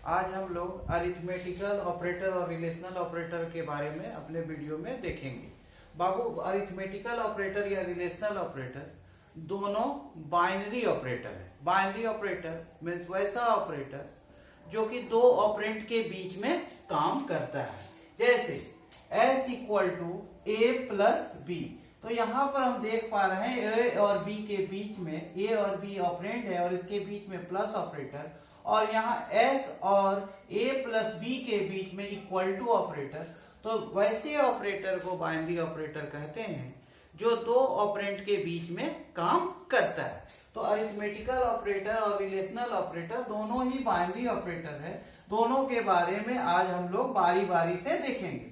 आज हम लोग अरिथमेटिकल ऑपरेटर और रिलेशनल ऑपरेटर के बारे में अपने वीडियो में देखेंगे। बाबू, अरिथमेटिकल ऑपरेटर या रिलेशनल ऑपरेटर दोनों बाइनरी ऑपरेटर है। बाइनरी ऑपरेटर मीन्स वैसा ऑपरेटर जो कि दो ऑपरेंड के बीच में काम करता है, जैसे S equal to A plus B. तो यहां पर हम देख पा रहे हैं ए और बी के बीच में, ए और बी ऑपरेंड है और इसके बीच में प्लस ऑपरेटर, और यहाँ S और a प्लस बी के बीच में इक्वल टू ऑपरेटर। तो वैसे ऑपरेटर को बाइनरी ऑपरेटर कहते हैं जो दो ऑपरेंड के बीच में काम करता है। तो अरिथमेटिकल ऑपरेटर और रिलेशनल ऑपरेटर दोनों ही बाइनरी ऑपरेटर है। दोनों के बारे में आज हम लोग बारी बारी से देखेंगे।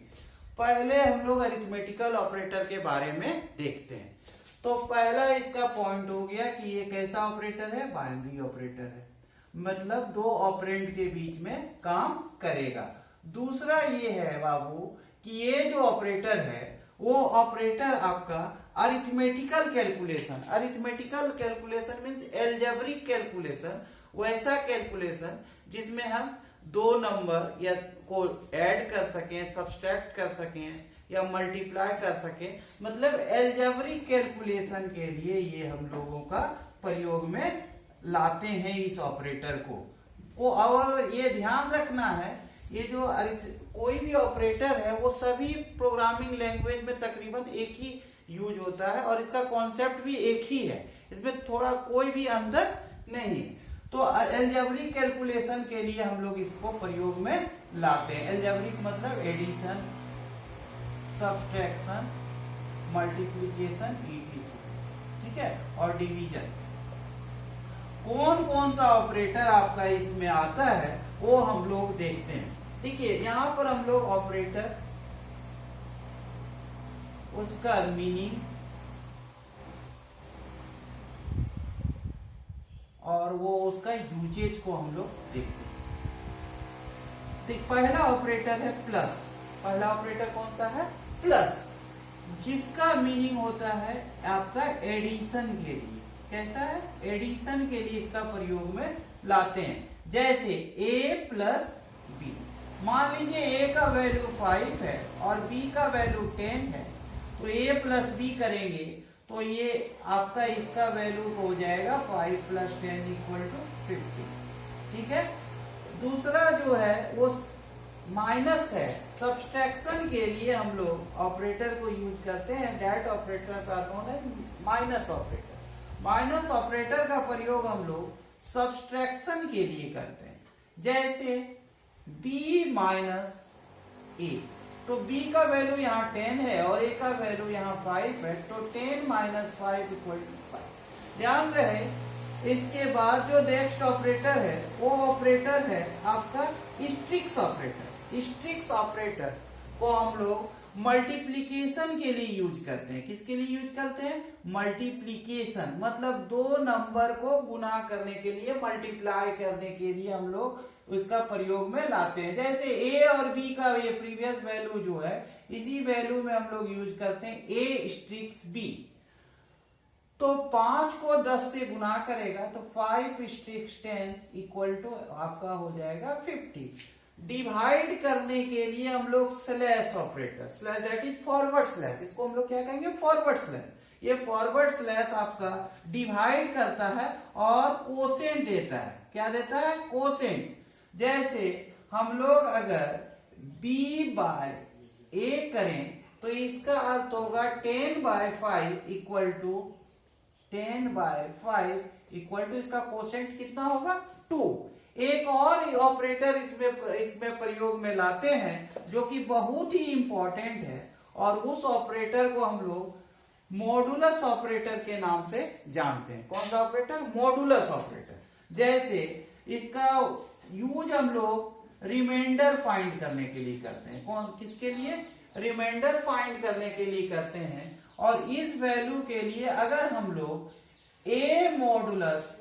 पहले हम लोग अरिथमेटिकल ऑपरेटर के बारे में देखते हैं। तो पहला इसका पॉइंट हो गया कि ये कैसा ऑपरेटर है, बाइनरी ऑपरेटर है, मतलब दो ऑपरेंड के बीच में काम करेगा। दूसरा ये है बाबू कि ये जो ऑपरेटर है वो ऑपरेटर आपका arithmetical calculation, arithmetical calculation means algebraic calculation, वैसा कैलकुलेशन जिसमें हम दो नंबर या को ऐड कर सकें, सब्सट्रैक्ट कर सकें या मल्टीप्लाई कर सकें, मतलब एल्जेब्रिक कैलकुलेशन के लिए ये हम लोगों का प्रयोग में लाते हैं इस ऑपरेटर को। और ये ध्यान रखना है, ये जो कोई भी ऑपरेटर है वो सभी प्रोग्रामिंग लैंग्वेज में तकरीबन एक ही यूज होता है और इसका कॉन्सेप्ट भी एक ही है, इसमें थोड़ा कोई भी अंतर नहीं। तो एल्जेब्रिक कैलकुलेशन के लिए हम लोग इसको प्रयोग में लाते हैं। एल्जेब्रिक मतलब एडिशन, सब्सट्रैक्शन, मल्टीप्लिकेशन, ईटीसी, ठीक है, और डिवीजन। कौन कौन सा ऑपरेटर आपका इसमें आता है वो हम लोग देखते हैं। ठीक है, यहां पर हम लोग ऑपरेटर, उसका मीनिंग और वो उसका यूजेज को हम लोग देखते हैं। तो पहला ऑपरेटर है प्लस। पहला ऑपरेटर कौन सा है, प्लस, जिसका मीनिंग होता है आपका एडिशन के लिए। कैसा है, एडिशन के लिए इसका प्रयोग में लाते हैं। जैसे a प्लस बी, मान लीजिए a का वैल्यू 5 है और b का वैल्यू 10 है, तो a प्लस बी करेंगे तो ये आपका इसका वैल्यू हो जाएगा 5 प्लस 10 इक्वल टू 50। ठीक है। दूसरा जो है वो माइनस है। सब्सट्रैक्शन के लिए हम लोग ऑपरेटर को यूज करते हैं, that operator are known as minus operator. Minus operator का प्रयोग हम लोग सब्सट्रैक्शन के लिए करते हैं, जैसे b माइनस a। तो b का वैल्यू यहाँ 10 है और a का वैल्यू यहाँ 5 है, तो 10 माइनस 5 इक्वल टू 5। ध्यान रहे, इसके बाद जो नेक्स्ट ऑपरेटर है वो ऑपरेटर है आपका स्ट्रिक्स ऑपरेटर। स्ट्रिक्स ऑपरेटर को हम लोग मल्टीप्लिकेशन के लिए यूज करते हैं। किसके लिए यूज करते हैं, मल्टीप्लिकेशन, मतलब दो नंबर को गुना करने के लिए, मल्टीप्लाई करने के लिए हम लोग उसका प्रयोग में लाते हैं। जैसे a और b का ये प्रीवियस वैल्यू जो है, इसी वैल्यू में हम लोग यूज करते हैं a स्ट्रिक्स b। तो 5 को 10 से गुना करेगा तो 5 स्ट्रिक्स 10 इक्वल टू आपका हो जाएगा 50। डिवाइड करने के लिए हम लोग slash operator, slash that is forward slash, इसको हम लोग क्या कहेंगे, फॉरवर्ड स्लैश। ये फॉरवर्ड स्लैश आपका डिवाइड करता है और कोसेंट देता है। क्या देता है, कोसेंट। जैसे हम लोग अगर b बाय a करें तो इसका अर्थ होगा 10 by 5 equal to 10 by 5 equal to इसका कोसेंट कितना होगा, 2। एक और ऑपरेटर इसमें प्रयोग में लाते हैं जो कि बहुत ही इंपॉर्टेंट है, और उस ऑपरेटर को हम लोग मॉडुलस ऑपरेटर के नाम से जानते हैं। कौन सा ऑपरेटर, मॉडुलस ऑपरेटर। जैसे इसका यूज हम लोग रिमाइंडर फाइंड करने के लिए करते हैं। कौन, किसके लिए, रिमाइंडर फाइंड करने के लिए करते हैं। और इस वैल्यू के लिए अगर हम लोग a मॉडुलस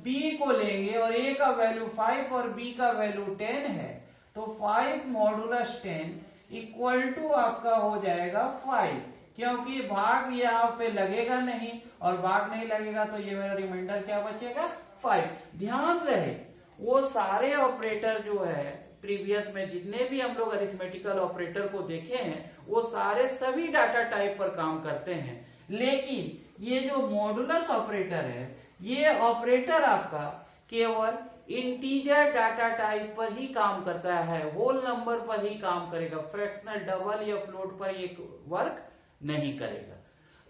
b को लेंगे और a का वैल्यू 5 और b का वैल्यू 10 है, तो 5 मॉडुलस 10 इक्वल टू आपका हो जाएगा 5, क्योंकि भाग यहाँ पे लगेगा नहीं, और भाग नहीं लगेगा तो ये मेरा रिमाइंडर क्या बचेगा, 5। ध्यान रहे, वो सारे ऑपरेटर जो है प्रीवियस में जितने भी हम लोग अरिथमेटिकल ऑपरेटर को देखे हैं वो सारे सभी डाटा टाइप पर काम करते हैं, लेकिन ये जो मॉडुलस ऑपरेटर है ये ऑपरेटर आपका केवल इंटीजर डाटा टाइप पर ही काम करता है, होल नंबर पर ही काम करेगा, फ्रैक्शनल डबल या फ्लोट पर ये वर्क नहीं करेगा।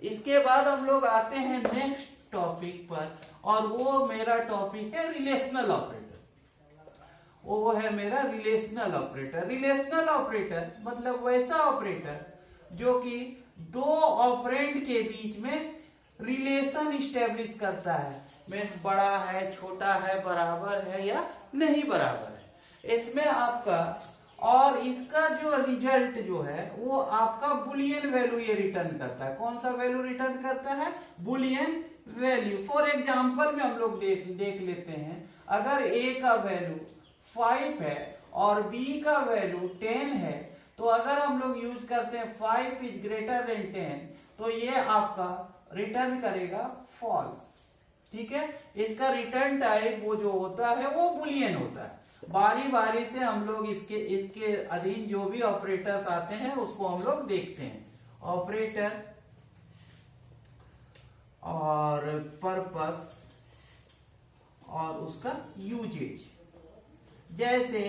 इसके बाद हम लोग आते हैं नेक्स्ट टॉपिक पर और वो मेरा टॉपिक है रिलेशनल ऑपरेटर। वो है मेरा रिलेशनल ऑपरेटर। रिलेशनल ऑपरेटर मतलब वैसा ऑपरेटर जो कि दो ऑपरेंड के बीच में रिलेशन स्टेब्लिश करता है, मीन्स बड़ा है, छोटा है, बराबर है या नहीं बराबर है। इसमें आपका और इसका जो रिजल्ट जो है वो आपका बुलियन वैल्यू ये रिटर्न करता है। कौन सा वैल्यू रिटर्न करता है? Boolean value. फॉर एग्जांपल में हम लोग देख लेते हैं, अगर a का वैल्यू 5 है और b का वैल्यू 10 है, तो अगर हम लोग यूज करते हैं 5 इज ग्रेटर देन 10, तो ये आपका रिटर्न करेगा फॉल्स। ठीक है, इसका रिटर्न टाइप वो जो होता है वो बुलियन होता है। बारी बारी से हम लोग इसके अधीन जो भी ऑपरेटर्स आते हैं उसको हम लोग देखते हैं। ऑपरेटर और पर्पस और उसका यूजेज। जैसे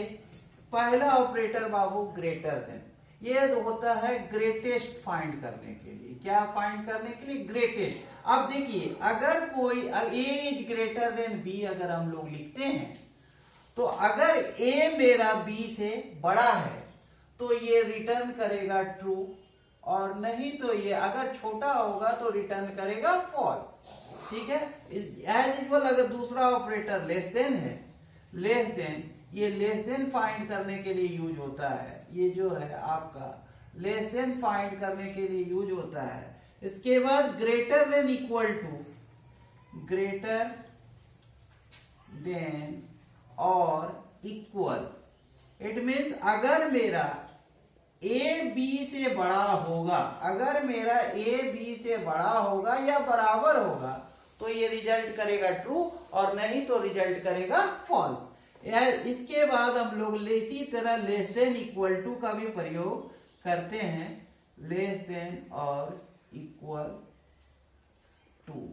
पहला ऑपरेटर बाबू ग्रेटर देन, ये होता है ग्रेटेस्ट फाइंड करने के लिए। क्या फाइंड करने के लिए? ग्रेटेस्ट। अब देखिए, अगर कोई a is greater than b अगर हम लोग लिखते हैं, तो अगर a मेरा b से बड़ा है तो ये रिटर्न करेगा ट्रू, और नहीं तो ये अगर छोटा होगा तो रिटर्न करेगा फॉल्स। ठीक है, एज यूजुअल अगर दूसरा ऑपरेटर लेस देन है, लेस देन, ये लेस देन फाइंड करने के लिए यूज होता है। ये जो है आपका लेस देन फाइंड करने के लिए यूज होता है। इसके बाद greater than equal to, greater than और इक्वल, इट मीन्स अगर मेरा a b से बड़ा होगा, अगर मेरा a b से बड़ा होगा या बराबर होगा तो ये रिजल्ट करेगा ट्रू, और नहीं तो रिजल्ट करेगा फॉल्स। इसके बाद हम लोग इसी तरह लेस देन इक्वल टू का भी प्रयोग करते हैं, लेस देन और इक्वल टू।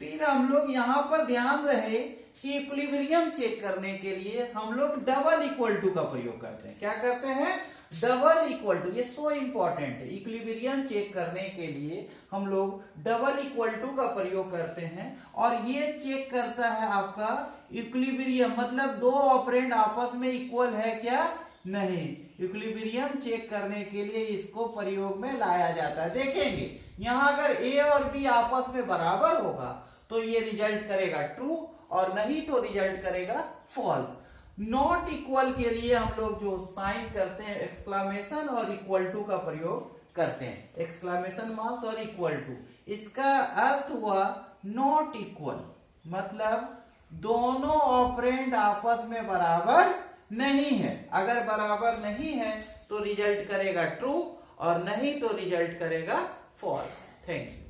फिर हम लोग यहां पर ध्यान रहे कि इक्विलिब्रियम चेक करने के लिए हम लोग डबल इक्वल टू का प्रयोग करते हैं। क्या करते हैं? Double equal to. ये सो इंपॉर्टेंट है। इक्विलिब्रियम चेक करने के लिए हम लोग डबल इक्वल टू का प्रयोग करते हैं, और ये चेक करता है आपका इक्विलिब्रियम, मतलब दो ऑपरेंड आपस में इक्वल है क्या, नहीं। इक्विलिब्रियम चेक करने के लिए इसको प्रयोग में लाया जाता है। देखेंगे यहां अगर a और b आपस में बराबर होगा तो ये रिजल्ट करेगा ट्रू, और नहीं तो रिजल्ट करेगा फॉल्स। नॉट इक्वल के लिए हम लोग जो साइन करते हैं एक्सक्लामेशन और इक्वल टू का प्रयोग करते हैं, एक्सक्लामेशन मार्क्स और इक्वल टू। इसका अर्थ हुआ नॉट इक्वल, मतलब दोनों ऑपरेंड आपस में बराबर नहीं है। अगर बराबर नहीं है तो रिजल्ट करेगा ट्रू, और नहीं तो रिजल्ट करेगा फॉल्स। Thank you.